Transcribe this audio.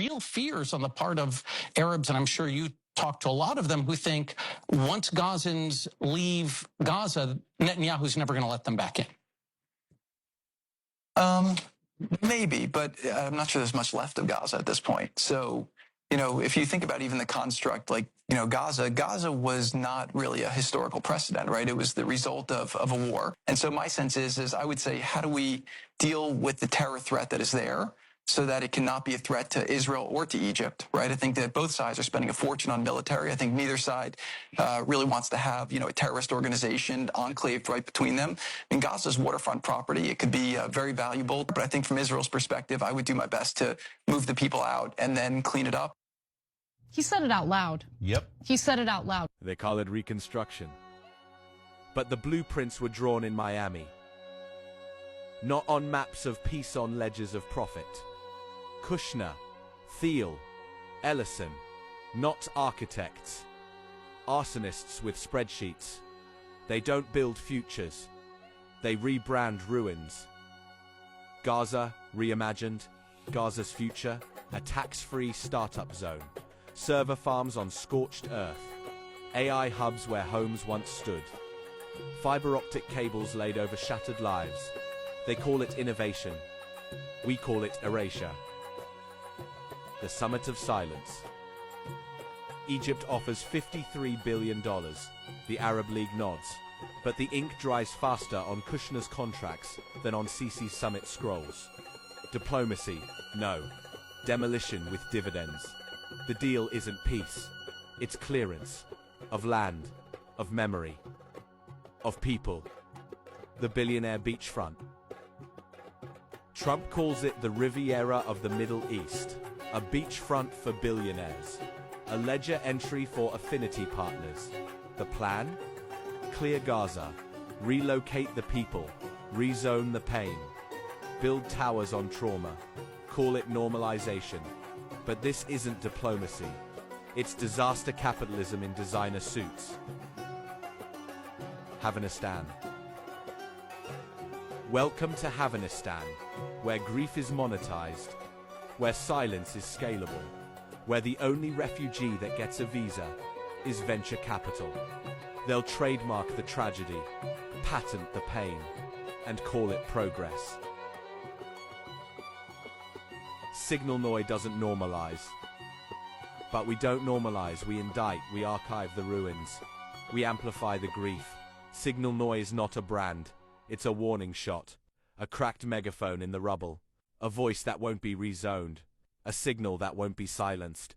real fears on the part of Arabs, and I'm sure you talk to a lot of them, who think once Gazans leave Gaza, Netanyahu's never going to let them back in. Maybe, but I'm not sure there's much left of Gaza at this point. So, if you think about even the construct, like, Gaza was not really a historical precedent, right? It was the result of a war. And so my sense is I would say, how do we deal with the terror threat that is there so that it cannot be a threat to Israel or to Egypt, right? I think that both sides are spending a fortune on military. I think neither side really wants to have, a terrorist organization enclaved right between them. And Gaza's waterfront property, it could be very valuable. But I think from Israel's perspective, I would do my best to move the people out and then clean it up. He said it out loud. Yep. He said it out loud. They call it reconstruction. But the blueprints were drawn in Miami. Not on maps of peace, on ledgers of profit. Kushner, Thiel, Ellison, not architects. Arsonists with spreadsheets. They don't build futures. They rebrand ruins. Gaza, reimagined. Gaza's future, a tax-free startup zone. Server farms on scorched earth. AI hubs where homes once stood. Fiber optic cables laid over shattered lives. They call it innovation. We call it erasure. The Summit of Silence. Egypt offers $53 billion. The Arab League nods. But the ink dries faster on Kushner's contracts than on Sisi's summit scrolls. Diplomacy, no. Demolition with dividends. The deal isn't peace. It's clearance. Of land. Of memory. Of people. The billionaire beachfront. Trump calls it the Riviera of the Middle East. A beachfront for billionaires. A ledger entry for affinity partners. The plan? Clear Gaza. Relocate the people. Rezone the pain. Build towers on trauma. Call it normalization. But this isn't diplomacy. It's disaster capitalism in designer suits. Havanistan. Welcome to Havanistan, where grief is monetized, where silence is scalable, where the only refugee that gets a visa is venture capital. They'll trademark the tragedy, patent the pain, and call it progress. Signal Noi doesn't normalize. But we don't normalize, we indict, we archive the ruins. We amplify the grief. Signal Noi is not a brand, it's a warning shot. A cracked megaphone in the rubble. A voice that won't be rezoned. A signal that won't be silenced.